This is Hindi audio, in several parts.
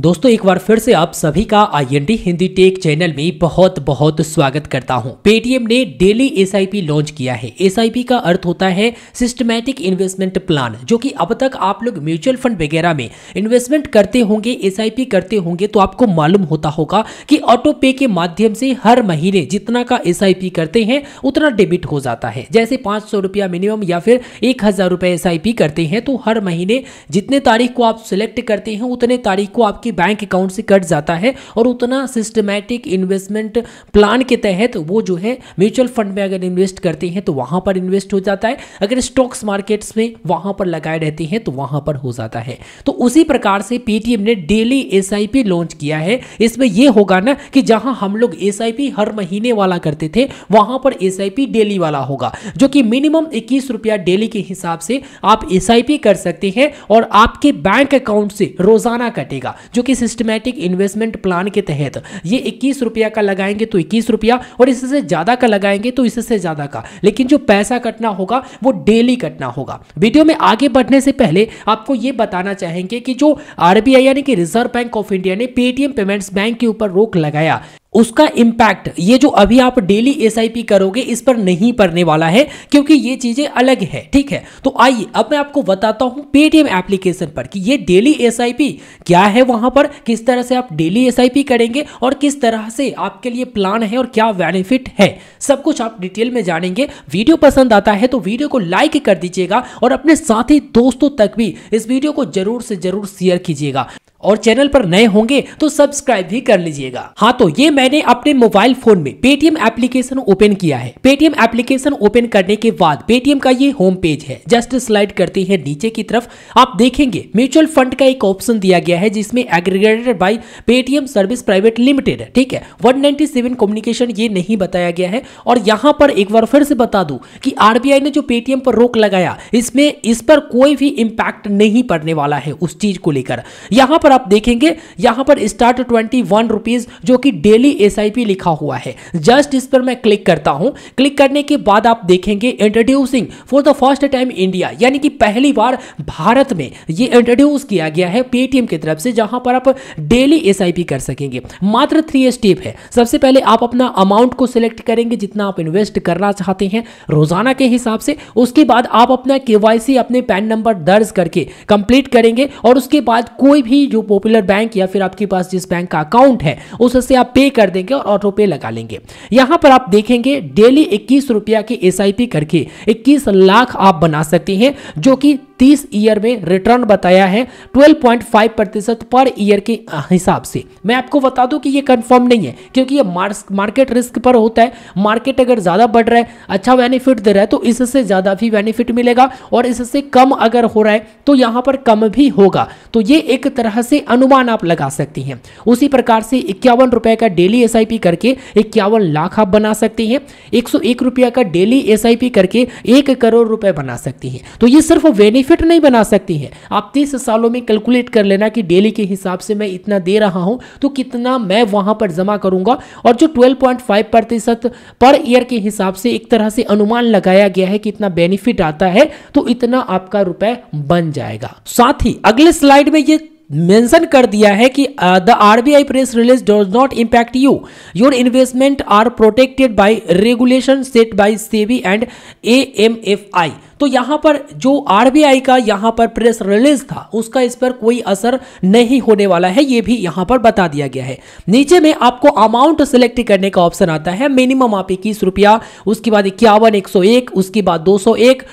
दोस्तों एक बार फिर से आप सभी का IND हिंदी टेक चैनल में बहुत बहुत स्वागत करता हूं। पेटीएम ने डेली एसआईपी लॉन्च किया है। एसआईपी का अर्थ होता है सिस्टमैटिक इन्वेस्टमेंट प्लान, जो कि अब तक आप लोग म्यूचुअल फंड वगैरह में इन्वेस्टमेंट करते होंगे, एसआईपी करते होंगे, तो आपको मालूम होता होगा कि ऑटो पे के माध्यम से हर महीने जितना का एसआईपी करते हैं उतना डेबिट हो जाता है। जैसे 500 रुपया मिनिमम या फिर 1000 रुपये एसआईपी करते हैं तो हर महीने जितने तारीख को आप सिलेक्ट करते हैं उतने तारीख को आपकी बैंक अकाउंट से कट जाता है और उतना सिस्टमैटिक इन्वेस्टमेंट प्लान के तहत वो जो है म्यूचुअल फंड में अगर इन्वेस्ट करते हैं तो वहां पर इन्वेस्ट हो जाता है, अगर स्टॉक्स मार्केट्स में वहां पर लगाए रहते हैं तो वहां पर हो जाता है। तो उसी प्रकार से पेटीएम ने डेली एसआईपी लॉन्च किया है। इसमें यह होगा ना कि जहां हम लोग एसआईपी हर महीने वाला करते थे वहां पर एसआईपी डेली वाला होगा, जो कि मिनिमम 21 रुपया डेली के हिसाब से आप एसआईपी कर सकते हैं और आपके बैंक अकाउंट से रोजाना कटेगा, जो कि सिस्टमैटिक इन्वेस्टमेंट प्लान के तहत ये 21 रुपया का लगाएंगे तो 21 रुपया और इससे ज्यादा का लगाएंगे तो इससे ज्यादा का, लेकिन जो पैसा कटना होगा वो डेली कटना होगा। वीडियो में आगे बढ़ने से पहले आपको ये बताना चाहेंगे कि जो आरबीआई यानी कि रिजर्व बैंक ऑफ इंडिया ने पेटीएम पेमेंट्स बैंक के ऊपर रोक लगाया, उसका इंपैक्ट ये जो अभी आप डेली एसआईपी करोगे इस पर नहीं पड़ने वाला है, क्योंकि ये चीजें अलग है। ठीक है, तो आइए अब मैं आपको बताता हूं पेटीएम एप्लीकेशन पर कि ये डेली एसआईपी क्या है, वहां पर किस तरह से आप डेली एसआईपी करेंगे और किस तरह से आपके लिए प्लान है और क्या बेनिफिट है, सब कुछ आप डिटेल में जानेंगे। वीडियो पसंद आता है तो वीडियो को लाइक कर दीजिएगा और अपने साथी दोस्तों तक भी इस वीडियो को जरूर से जरूर शेयर कीजिएगा और चैनल पर नए होंगे तो सब्सक्राइब भी कर लीजिएगा। हाँ, तो ये मैंने अपने मोबाइल फोन में पेटीएम एप्लीकेशन ओपन किया है। पेटीएम एप्लीकेशन ओपन करने के बाद पेटीएम का ये होम पेज है। जस्ट स्लाइड करते हैं नीचे की तरफ, आप देखेंगे म्यूचुअल फंड का एक ऑप्शन दिया गया है जिसमें aggregated by Paytm service private limited. ठीक है, 197 कम्युनिकेशन ये नहीं बताया गया है। और यहाँ पर एक बार फिर से बता दूं कि आरबीआई ने जो पेटीएम पर रोक लगाया इसमें इस पर कोई भी इंपैक्ट नहीं पड़ने वाला है उस चीज को लेकर। यहाँ पर आप देखेंगे यहां पर स्टार्ट 21 रुपीज जो कि डेली एसआईपी लिखा हुआ है। जस्ट इस पर मैं क्लिक करता हूं। क्लिक करने के बाद आप देखेंगे introducing for the first time India, यानी कि पहली बार भारत में ये इंट्रोड्यूस किया गया है पेटीएम की तरफ से, जहां पर आप डेली एसआईपी कर सकेंगे। मात्र 3 स्टेप है। सबसे पहले आप अपना अमाउंट को सिलेक्ट करेंगे जितना आप इन्वेस्ट करना चाहते हैं रोजाना के हिसाब से। उसके बाद आप अपना केवाईसी अपने पैन नंबर दर्ज करके कंप्लीट करेंगे और उसके बाद कोई भी जो पॉपुलर बैंक या फिर आपके पास जिस बैंक का अकाउंट है उससे आप पे कर देंगे और ऑटो पे लगा लेंगे। यहां पर आप देखेंगे डेली 21 रुपया की एसआईपी करके 21 लाख आप बना सकते हैं, जो कि 30 ईयर में रिटर्न बताया है 12.5% पर ईयर के हिसाब से। मैं आपको बता दूं कि ये कंफर्म नहीं है, क्योंकि ये मार्केट रिस्क पर होता है। मार्केट अगर ज्यादा बढ़ रहा है, अच्छा बेनिफिट दे रहा है तो इससे ज्यादा भी बेनिफिट मिलेगा और इससे कम अगर हो रहा है तो यहां पर कम भी होगा। तो ये एक तरह से अनुमान आप लगा सकते हैं। उसी प्रकार से 51 रुपए का डेली एसआईपी करके 51 लाख आप बना सकते हैं। 101 रुपया का डेली एसआईपी करके 1 करोड़ रुपए बना सकते हैं। तो ये सिर्फ बेनिफिट नहीं बना सकती है, आप 30 सालों में कैलकुलेट कर लेना कि डेली के हिसाब से मैं इतना दे रहा हूं तो कितना मैं वहां पर जमा करूंगा। और जो 12.5% पर ईयर के हिसाब से एक तरह से अनुमान लगाया गया है कि इतना बेनिफिट आता है तो इतना आपका रुपए बन जाएगा। साथ ही अगले स्लाइड में ये मेंशन कर दिया है कि the RBI press release does not impact you, your investment are protected by regulation set by SEBI and AMFI. तो यहां पर जो आरबीआई का यहां पर प्रेस रिलीज था उसका इस पर कोई असर नहीं होने वाला है, ये भी यहां पर बता दिया गया है। नीचे में आपको अमाउंट सिलेक्ट करने का ऑप्शन आता है। मिनिमम आप 21 रुपया, उसके बाद 51, 101, उसके बाद 201,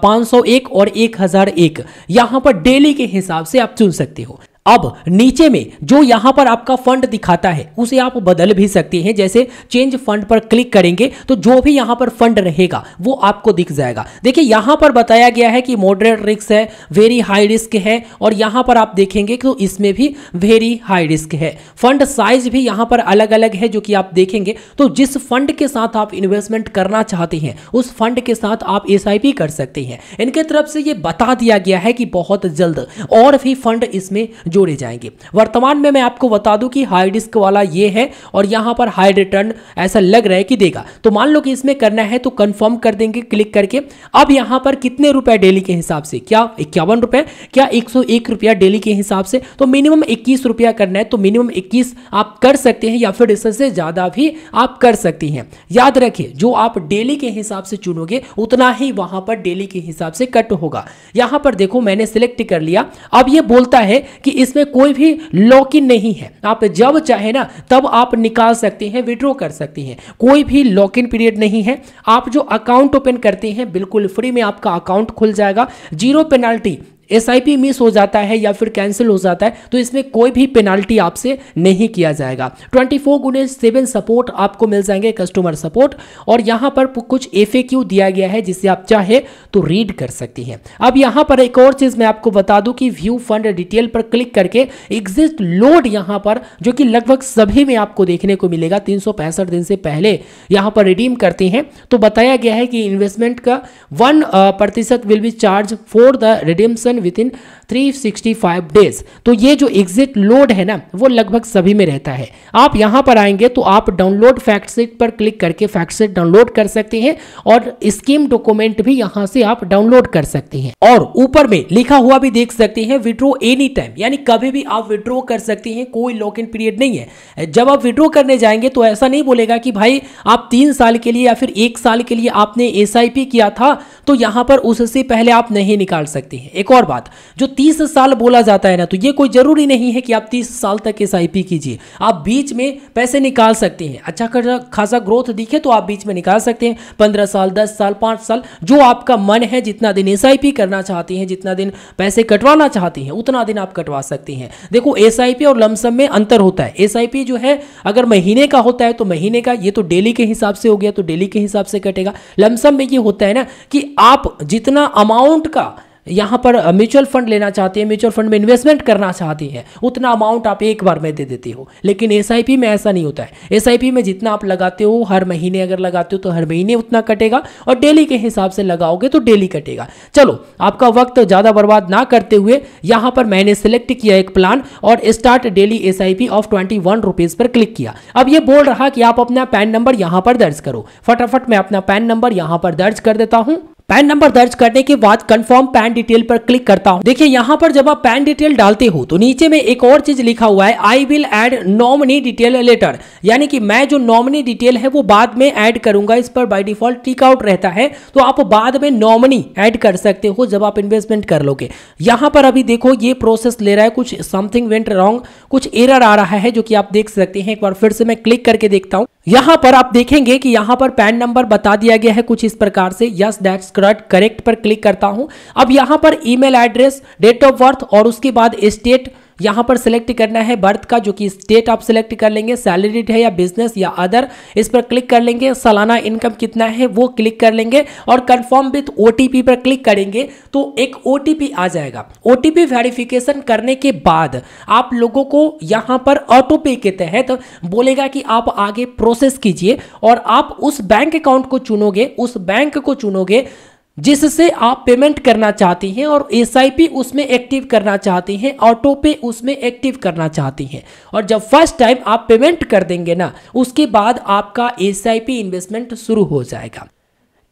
501 और 1001 यहां पर डेली के हिसाब से आप चुन सकते हो। अब नीचे में जो यहां पर आपका फंड दिखाता है उसे आप बदल भी सकते हैं। जैसे चेंज फंड पर क्लिक करेंगे तो जो भी यहां पर फंड रहेगा वो आपको दिख जाएगा। देखिए यहां पर बताया गया है कि मॉडरेट रिस्क है, वेरी हाई रिस्क है, और यहां पर आप देखेंगे तो इसमें भी वेरी हाई रिस्क है। फंड साइज भी यहां पर अलग अलग है, जो कि आप देखेंगे। तो जिस फंड के साथ आप इन्वेस्टमेंट करना चाहते हैं उस फंड के साथ आप एसआईपी कर सकते हैं। इनके तरफ से ये बता दिया गया है कि बहुत जल्द और भी फंड इसमें जोड़े जाएंगे। वर्तमान में मैं आपको बता दूं कि हाई रिस्क वाला ये है और यहाँ पर हाई रिटर्न ऐसा लग रहा है कि देगा। तो मान लो कि इसमें करना है तो कंफर्म कर देंगे क्लिक करके। अब यहाँ पर कितने रुपए डेली के हिसाब से, क्या 51 रुपए, क्या 101 रुपया डेली के हिसाब से, तो मिनिमम 21 रुपया करना है तो मिनिमम 21 आप कर सकते हैं या फिर इससे ज्यादा भी आप कर सकती हैं। याद रखिए जो आप डेली के हिसाब से चुनोगे उतना ही वहां पर डेली के हिसाब से कट होगा। यहां पर देखो मैंने सिलेक्ट कर लिया। अब ये बोलता है कि इसमें कोई भी लॉक इन नहीं है, आप जब चाहे ना तब आप निकाल सकते हैं, विड्रॉ कर सकती हैं, कोई भी लॉक इन पीरियड नहीं है। आप जो अकाउंट ओपन करते हैं बिल्कुल फ्री में आपका अकाउंट खुल जाएगा, जीरो पेनाल्टी। एसआईपी मिस हो जाता है या फिर कैंसिल हो जाता है तो इसमें कोई भी पेनाल्टी आपसे नहीं किया जाएगा। 24/7 सपोर्ट आपको मिल जाएंगे, कस्टमर सपोर्ट, और यहां पर कुछ FAQ दिया गया है जिसे आप चाहे तो रीड कर सकती हैं। अब यहां पर एक और चीज मैं आपको बता दूं कि व्यू फंड डिटेल पर क्लिक करके एग्जिट लोड यहां पर जो कि लगभग सभी में आपको देखने को मिलेगा 365 दिन से पहले यहां पर रिडीम करते हैं तो बताया गया है कि इन्वेस्टमेंट का 1% will be charge for the redemption with in 365 days. तो ये जो एग्जिट लोड है ना वो लगभग सभी में रहता है। आप यहां पर आएंगे तो आप डाउनलोड फैक्टशीट पर क्लिक करके फैक्टशीट डाउनलोड कर सकते हैं और स्कीम डॉक्यूमेंट भी यहां से आप डाउनलोड कर सकते हैं। और ऊपर में लिखा हुआ भी देख सकते हैं विड्रॉ एनी टाइम, यानी कभी भी आप विड्रॉ कर सकते हैं, कोई लॉक इन पीरियड नहीं है। जब आप विड्रॉ करने जाएंगे तो ऐसा नहीं बोलेगा कि भाई आप 3 साल के लिए या फिर 1 साल के लिए आपने SIP किया था तो यहां पर उससे पहले आप नहीं निकाल सकते हैं। एक और बात, जो 30 साल बोला जाता है ना तो ये कोई जरूरी नहीं है कि आप 30 साल तक SIP कीजिए, आप बीच में पैसे निकाल सकते हैं। अच्छा खासा ग्रोथ दिखे तो आप बीच में निकाल सकते हैं, 15 साल, 10 साल, 5 साल, जो आपका मन है, जितना दिन SIP करना चाहती हैं, जितना दिन पैसे कटवाना चाहती हैं उतना दिन आप कटवा सकती हैं। देखो SIP और लमसम में अंतर होता है। SIP जो है अगर महीने का होता है तो महीने का, ये तो डेली के हिसाब से हो गया तो डेली के हिसाब से कटेगा। लमसम में ये होता है ना कि आप जितना अमाउंट का यहां पर म्यूचुअल फंड लेना चाहते हैं, म्यूचुअल फंड में इन्वेस्टमेंट करना चाहती हैं, उतना अमाउंट आप एक बार में दे देते हो। लेकिन SIP में ऐसा नहीं होता है। SIP में जितना आप लगाते हो, हर महीने अगर लगाते हो तो हर महीने उतना कटेगा और डेली के हिसाब से लगाओगे तो डेली कटेगा। चलो आपका वक्त ज़्यादा बर्बाद ना करते हुए यहां पर मैंने सिलेक्ट किया एक प्लान और start daily SIP of 21 rupees पर क्लिक किया। अब ये बोल रहा कि आप अपना पैन नंबर यहां पर दर्ज करो। फटाफट मैं अपना पैन नंबर यहां पर दर्ज कर देता हूं। पैन नंबर दर्ज करने के बाद कंफर्म पैन डिटेल पर क्लिक करता हूं। देखिए यहां पर जब आप पैन डिटेल डालते हो तो नीचे में एक और चीज लिखा हुआ है, I will add nominee detail letter, यानी कि मैं जो नॉमिनी डिटेल है वो बाद में ऐड करूंगा। इस पर बाय डिफॉल्ट टिक आउट रहता है तो आप बाद में नॉमिनी ऐड कर सकते हो जब आप इन्वेस्टमेंट कर लोगे। यहां पर अभी देखो ये प्रोसेस ले रहा है, कुछ समथिंग वेंट रॉन्ग, कुछ एरर आ रहा है जो कि आप देख सकते हैं। एक बार फिर से मैं क्लिक करके देखता हूं। यहां पर आप देखेंगे कि यहां पर पैन नंबर बता दिया गया है कुछ इस प्रकार से, यस दैट्स करेक्ट पर क्लिक करता हूं। अब यहां पर email address, date of birth और उसके बाद स्टेट यहां पर सिलेक्ट करना है बर्थ का, जो कि स्टेट आप सिलेक्ट कर लेंगे, सैलरीड है या बिजनेस या अदर, इस पर क्लिक कर लेंगे। सालाना इनकम कितना है वो क्लिक कर लेंगे और कंफर्म विथ OTP पर क्लिक करेंगे तो एक OTP आ जाएगा। OTP वेरिफिकेशन करने के बाद आप लोगों को यहां पर ऑटो पे के तहत बोलेगा कि आप आगे प्रोसेस कीजिए और आप उस बैंक अकाउंट को चुनोगे, उस बैंक को चुनोगे जिससे आप पेमेंट करना चाहती हैं और SIP उसमें एक्टिव करना चाहती हैं, ऑटो पे उसमें एक्टिव करना चाहती हैं। और जब फर्स्ट टाइम आप पेमेंट कर देंगे ना उसके बाद आपका SIP इन्वेस्टमेंट शुरू हो जाएगा।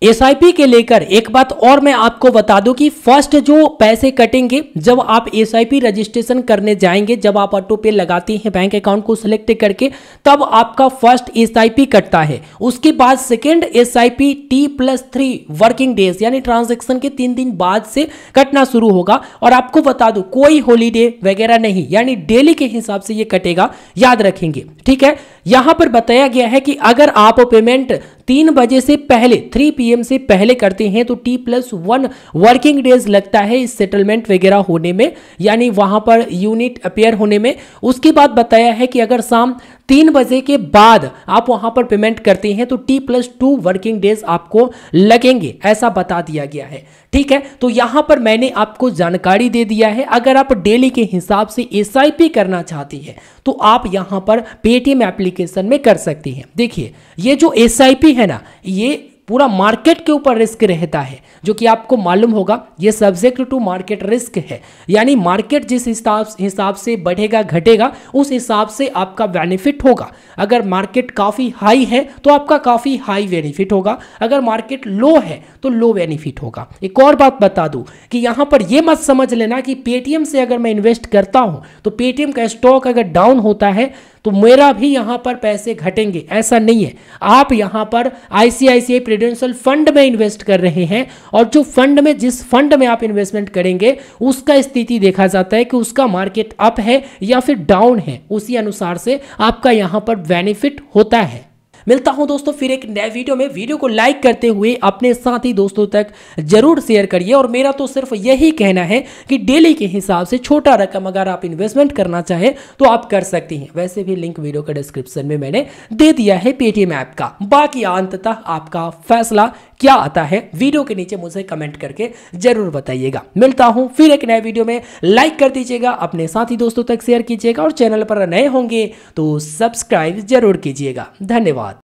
SIP के लेकर एक बात और मैं आपको बता दूं कि फर्स्ट जो पैसे कटेंगे जब आप SIP रजिस्ट्रेशन करने जाएंगे, जब आप ऑटो पे लगाते हैं बैंक अकाउंट को सिलेक्ट करके, तब आपका फर्स्ट SIP कटता है। उसके बाद second SIP T+3 working days यानी ट्रांजैक्शन के 3 दिन बाद से कटना शुरू होगा। और आपको बता दूं कोई हॉलीडे वगैरह नहीं, यानी डेली के हिसाब से ये कटेगा, याद रखेंगे, ठीक है। यहां पर बताया गया है कि अगर आप पेमेंट 3 बजे से पहले 3 PM से पहले करते हैं तो T+1 वर्किंग डेज लगता है इस सेटलमेंट वगैरह होने में, यानी वहां पर यूनिट अपेयर होने में। उसके बाद बताया है कि अगर शाम 3 बजे के बाद आप वहां पर पेमेंट करते हैं तो T+2 वर्किंग डेज आपको लगेंगे, ऐसा बता दिया गया है, ठीक है। तो यहां पर मैंने आपको जानकारी दे दिया है। अगर आप डेली के हिसाब से SIP करना चाहती हैं तो आप यहां पर पेटीएम एप्लीकेशन में कर सकती हैं। देखिए ये जो SIP है ना, ये पूरा मार्केट के ऊपर रिस्क रहता है, जो कि आपको मालूम होगा ये सब्जेक्ट टू मार्केट रिस्क है। यानी मार्केट जिस हिसाब से बढ़ेगा घटेगा उस हिसाब से आपका बेनिफिट होगा। अगर मार्केट काफ़ी हाई है तो आपका काफ़ी हाई बेनिफिट होगा, अगर मार्केट लो है तो लो बेनिफिट होगा। एक और बात बता दूं कि यहां पर यह मत समझ लेना कि पेटीएम से अगर मैं इन्वेस्ट करता हूं तो पेटीएम का स्टॉक अगर डाउन होता है तो मेरा भी यहां पर पैसे घटेंगे, ऐसा नहीं है। आप यहां पर आईसीआईसीआई प्रूडेंशियल फंड में इन्वेस्ट कर रहे हैं और जो फंड में जिस फंड में आप इन्वेस्टमेंट करेंगे उसका स्थिति देखा जाता है कि उसका मार्केट अप है या फिर डाउन है, उसी अनुसार से आपका यहां पर बेनिफिट होता है। मिलता हूं दोस्तों फिर एक नए वीडियो में। वीडियो को लाइक करते हुए अपने साथी दोस्तों तक जरूर शेयर करिए। और मेरा तो सिर्फ यही कहना है कि डेली के हिसाब से छोटा रकम अगर आप इन्वेस्टमेंट करना चाहें तो आप कर सकती हैं। वैसे भी लिंक वीडियो के डिस्क्रिप्शन में मैंने दे दिया है पेटीएम ऐप का। बाकी अंततः आपका फैसला क्या आता है वीडियो के नीचे मुझे कमेंट करके जरूर बताइएगा। मिलता हूं फिर एक नए वीडियो में। लाइक कर दीजिएगा, अपने साथी दोस्तों तक शेयर कीजिएगा और चैनल पर नए होंगे तो सब्सक्राइब जरूर कीजिएगा। धन्यवाद।